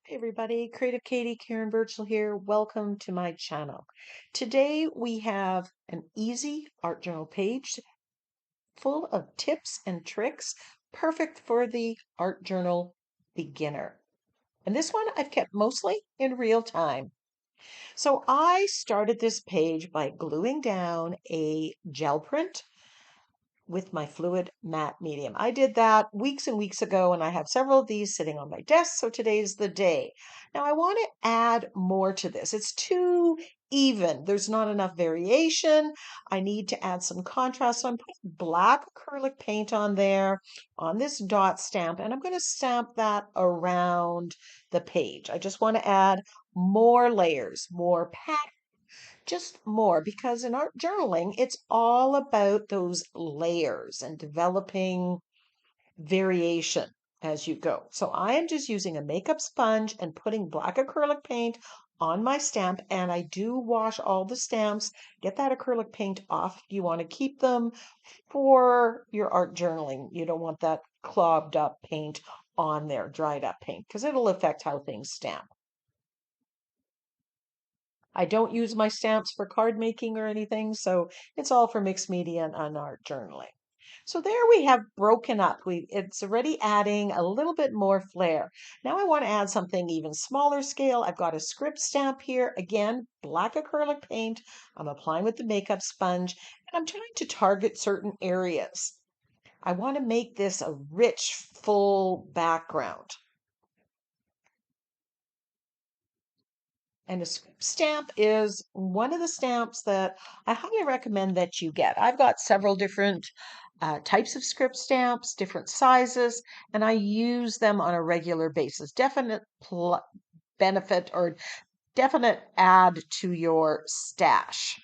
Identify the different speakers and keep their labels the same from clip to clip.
Speaker 1: Hey everybody, Creative Katie, Karen Burchill here. Welcome to my channel. Today we have an easy art journal page full of tips and tricks, perfect for the art journal beginner. And this one I've kept mostly in real time. So I started this page by gluing down a gel print with my fluid matte medium. I did that weeks and weeks ago, and I have several of these sitting on my desk, so today's the day. Now I want to add more to this. It's too even. There's not enough variation. I need to add some contrast, so I'm putting black acrylic paint on there on this dot stamp, and I'm going to stamp that around the page. I just want to add more layers, more patterns, just more, because in art journaling, it's all about those layers and developing variation as you go. So I am just using a makeup sponge and putting black acrylic paint on my stamp, and I do wash all the stamps, get that acrylic paint off. You want to keep them for your art journaling. You don't want that clogged up paint on there, dried up paint, because it'll affect how things stamp. I don't use my stamps for card making or anything, so it's all for mixed media and art journaling. So there we have broken up. It's already adding a little bit more flair. Now I want to add something even smaller scale. I've got a script stamp here. Again, black acrylic paint. I'm applying with the makeup sponge, and I'm trying to target certain areas. I want to make this a rich, full background. And a stamp is one of the stamps that I highly recommend that you get. I've got several different types of script stamps, different sizes, and I use them on a regular basis. Definite benefit or definite add to your stash.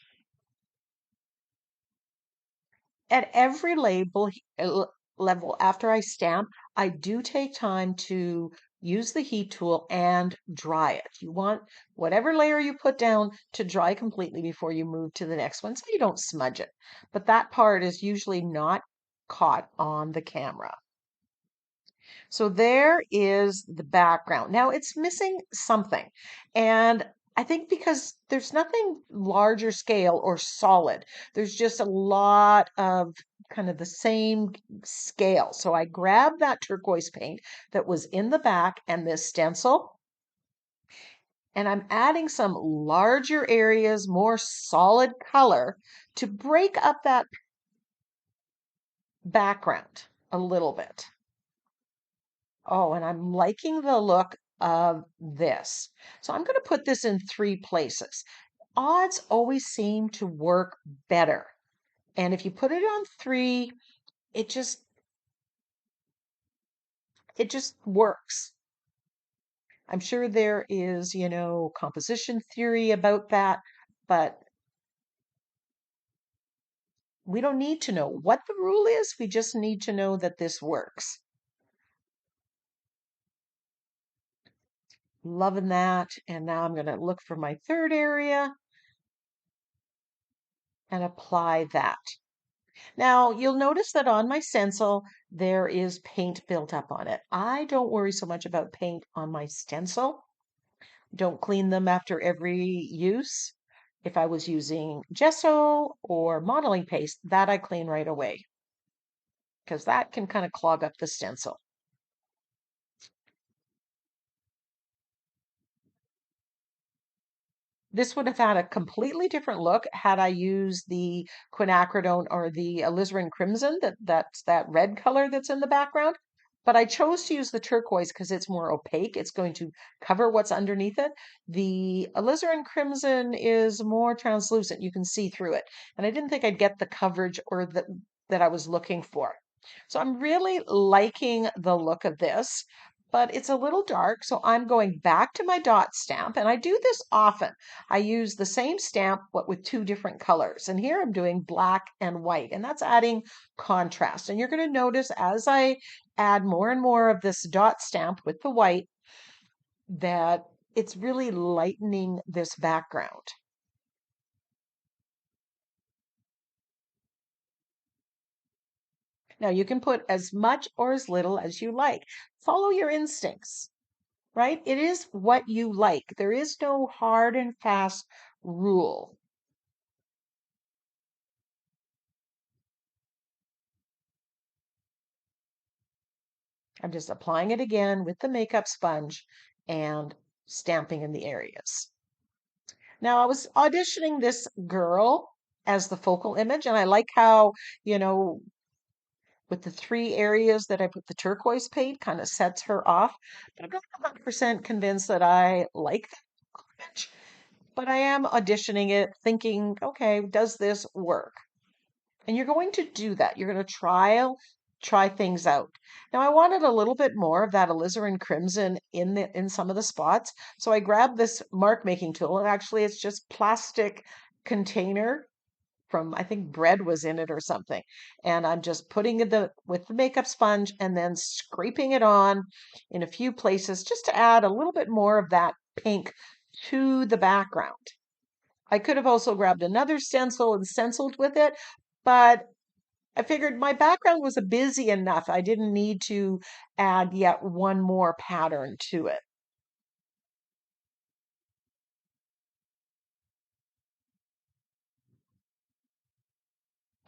Speaker 1: At every level after I stamp, I do take time to use the heat tool and dry it. You want whatever layer you put down to dry completely before you move to the next one so you don't smudge it. But that part is usually not caught on the camera. So there is the background. Now it's missing something. And I think because there's nothing larger scale or solid, there's just a lot of kind of the same scale. So I grabbed that turquoise paint that was in the back and this stencil, and I'm adding some larger areas, more solid color to break up that background a little bit. Oh, and I'm liking the look of this. So I'm going to put this in 3 places. Odds always seem to work better. And if you put it on 3, it just works. I'm sure there is, composition theory about that, but we don't need to know what the rule is. We just need to know that this works. Loving that. And now I'm going to look for my 3rd area and apply that. Now, you'll notice that on my stencil, there is paint built up on it. I don't worry so much about paint on my stencil. Don't clean them after every use. If I was using gesso or modeling paste, that I clean right away because that can kind of clog up the stencil. This would have had a completely different look had I used the quinacridone or the alizarin crimson, that's that red color that's in the background. But I chose to use the turquoise because it's more opaque. It's going to cover what's underneath it. The alizarin crimson is more translucent. You can see through it. And I didn't think I'd get the coverage or that I was looking for. So I'm really liking the look of this, but it's a little dark. So I'm going back to my dot stamp, and I do this often. I use the same stamp, but with 2 different colors. And here I'm doing black and white, and that's adding contrast. And you're going to notice as I add more and more of this dot stamp with the white that it's really lightening this background. Now you can put as much or as little as you like. Follow your instincts. right? It is what you like. There is no hard and fast rule. I'm just applying it again with the makeup sponge and stamping in the areas. Now, I was auditioning this girl as the focal image, and I like how, you know, with the three areas that I put the turquoise paint kind of sets her off. But I'm not 100% convinced that I like that image. But I am auditioning it thinking, okay, does this work? And you're going to do that. You're going to try things out. Now I wanted a little bit more of that alizarin crimson in some of the spots. So I grabbed this mark making tool, and actually it's just plastic container from, I think bread was in it or something. And I'm just putting it with the makeup sponge and then scraping it on in a few places just to add a little bit more of that pink to the background. I could have also grabbed another stencil and stenciled with it, but I figured my background was busy enough. I didn't need to add yet one more pattern to it.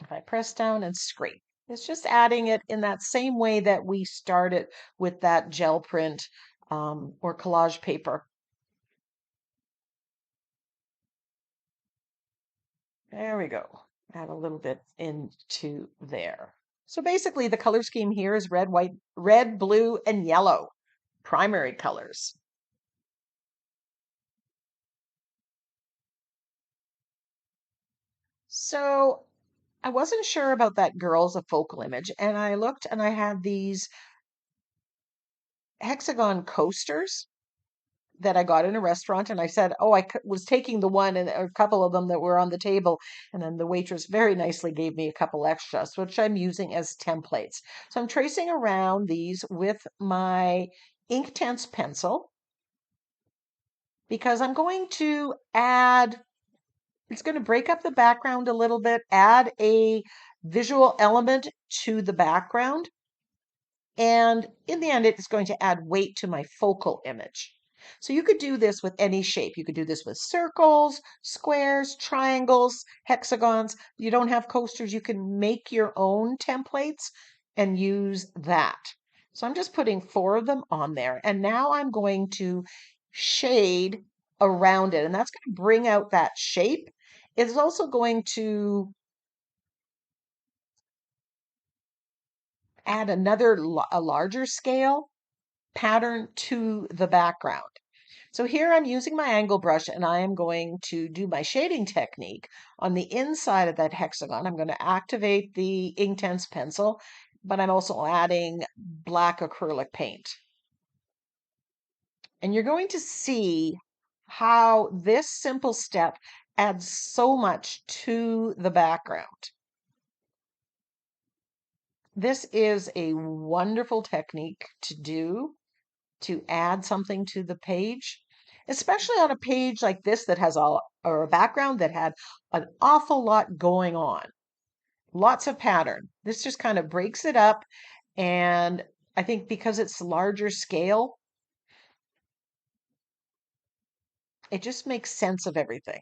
Speaker 1: If I press down and scrape, it's just adding it in that same way that we started with that gel print or collage paper. There we go. Add a little bit into there. So basically the color scheme here is red, white, red, blue, and yellow, primary colors. So I wasn't sure about that girl as a focal image, and I looked and I had these hexagon coasters that I got in a restaurant, and I said, "Oh, was taking the one and a couple of them that were on the table," and then the waitress very nicely gave me a couple extras, which I'm using as templates. So I'm tracing around these with my Inktense pencil because I'm going to add. It's going to break up the background a little bit, add a visual element to the background. And in the end, it's going to add weight to my focal image. So you could do this with any shape. You could do this with circles, squares, triangles, hexagons. You don't have coasters. You can make your own templates and use that. So I'm just putting 4 of them on there. And now I'm going to shade around it. And that's going to bring out that shape. It's also going to add a larger scale pattern to the background. So here I'm using my angle brush and I am going to do my shading technique on the inside of that hexagon. I'm going to activate the Inktense pencil, but I'm also adding black acrylic paint. And you're going to see how this simple step adds so much to the background. This is a wonderful technique to do to add something to the page, especially on a page like this that has or a background that had an awful lot going on, lots of pattern. This just kind of breaks it up. And I think because it's larger scale, it just makes sense of everything.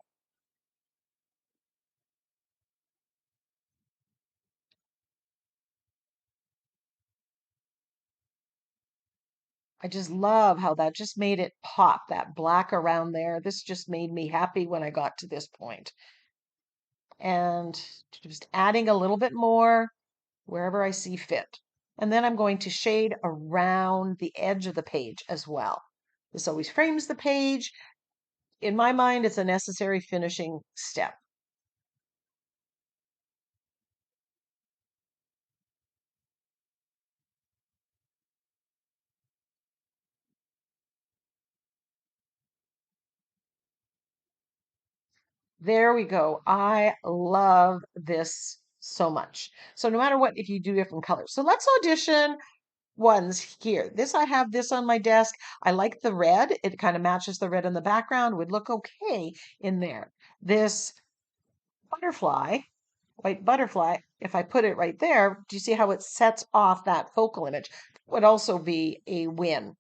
Speaker 1: I just love how that just made it pop, that black around there. This just made me happy when I got to this point. And just adding a little bit more wherever I see fit. And then I'm going to shade around the edge of the page as well. This always frames the page. In my mind, it's a necessary finishing step. There we go. I love this so much. So no matter what, if you do different colors. So let's audition ones here. I have this on my desk. I like the red. It kind of matches the red in the background, would look okay in there. This butterfly, white butterfly, if I put it right there, do you see how it sets off that focal image? Would also be a win.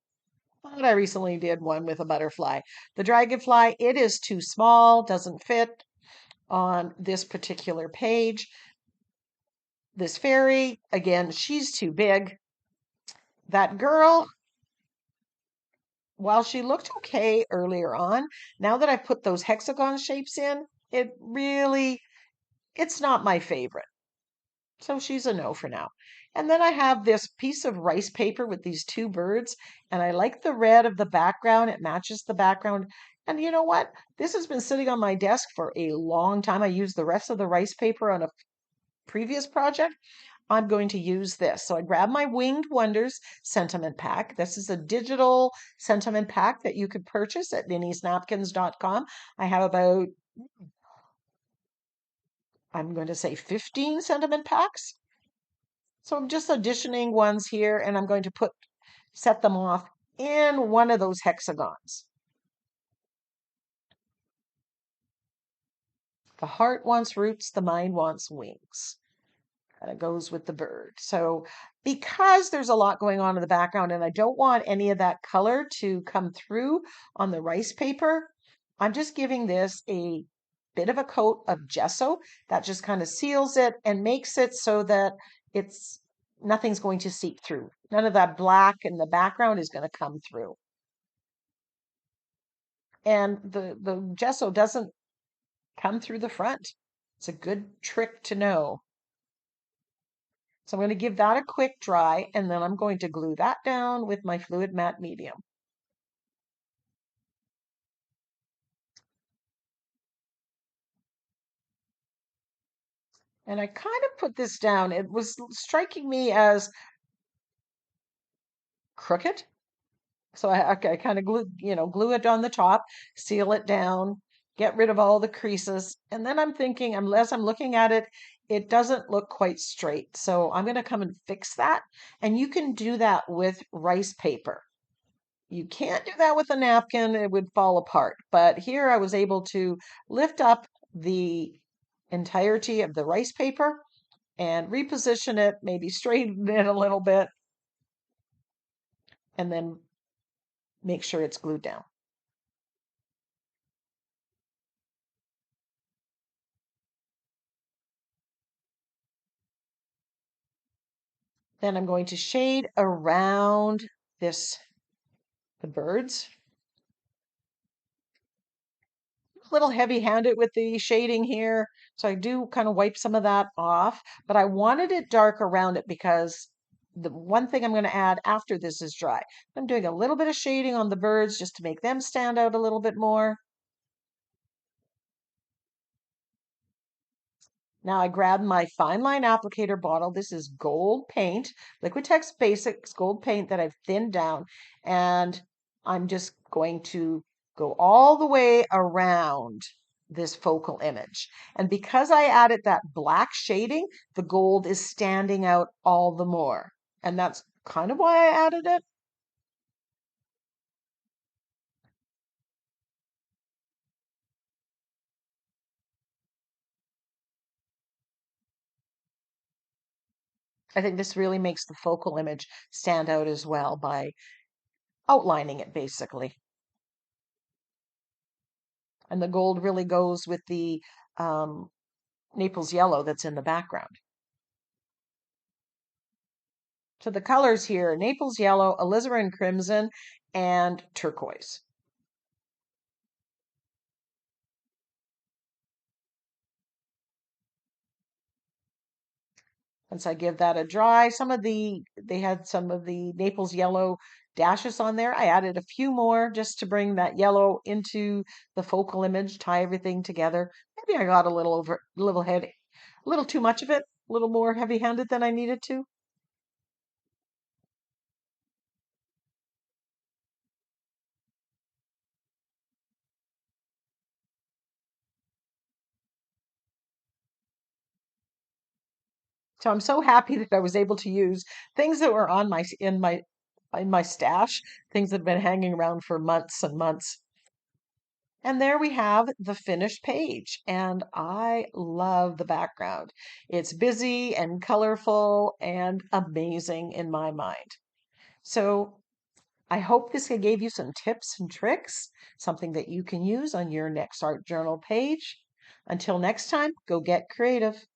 Speaker 1: But I recently did one with a butterfly. The dragonfly, it is too small, doesn't fit on this particular page. This fairy, again, she's too big. That girl, while she looked okay earlier on, now that I've put those hexagon shapes in, it's not my favorite. So she's a no for now. And then I have this piece of rice paper with these two birds, and I like the red of the background. It matches the background. And you know what? This has been sitting on my desk for a long time. I used the rest of the rice paper on a previous project. I'm going to use this. So I grab my Winged Wonders sentiment pack. This is a digital sentiment pack that you could purchase at NINNYSNAPKINS.com. I have about, I'm going to say 15 sentiment packs. So I'm just additioning ones here, and I'm going to set them off in one of those hexagons. The heart wants roots, the mind wants wings. And it goes with the bird. So because there's a lot going on in the background and I don't want any of that color to come through on the rice paper, I'm just giving this a bit of a coat of gesso that just kind of seals it and makes it so that nothing's going to seep through. None of that black in the background is going to come through. And the gesso doesn't come through the front. It's a good trick to know. So I'm going to give that a quick dry, and then I'm going to glue that down with my fluid matte medium. And I kind of put this down. It was striking me as crooked. So I kind of glue it on the top, seal it down, get rid of all the creases. And then I'm thinking, unless I'm looking at it, it doesn't look quite straight. So I'm going to come and fix that. And you can do that with rice paper. You can't do that with a napkin, it would fall apart. But here I was able to lift up the entirety of the rice paper and reposition it, maybe straighten it a little bit, and then make sure it's glued down. Then I'm going to shade around the birds. A little heavy-handed with the shading here, so I do kind of wipe some of that off, but I wanted it dark around it because the one thing I'm going to add after this is dry. I'm doing a little bit of shading on the birds just to make them stand out a little bit more. Now I grabbed my fine line applicator bottle. This is gold paint, Liquitex Basics gold paint that I've thinned down. And I'm just going to go all the way around this focal image. And because I added that black shading, the gold is standing out all the more. And that's kind of why I added it. I think this really makes the focal image stand out as well by outlining it basically. And the gold really goes with the um, Naples yellow that's in the background. So the colors here, Naples yellow, alizarin crimson, and turquoise. Once I give that a dry, they had some of the Naples yellow dashes on there. I added a few more just to bring that yellow into the focal image, tie everything together. Maybe I got a little too much of it, a little more heavy-handed than I needed to. So I'm so happy that I was able to use things that were in my stash, things that have been hanging around for months and months. And there we have the finished page. And I love the background. It's busy and colorful and amazing in my mind. So I hope this gave you some tips and tricks, something that you can use on your next art journal page. Until next time, go get creative.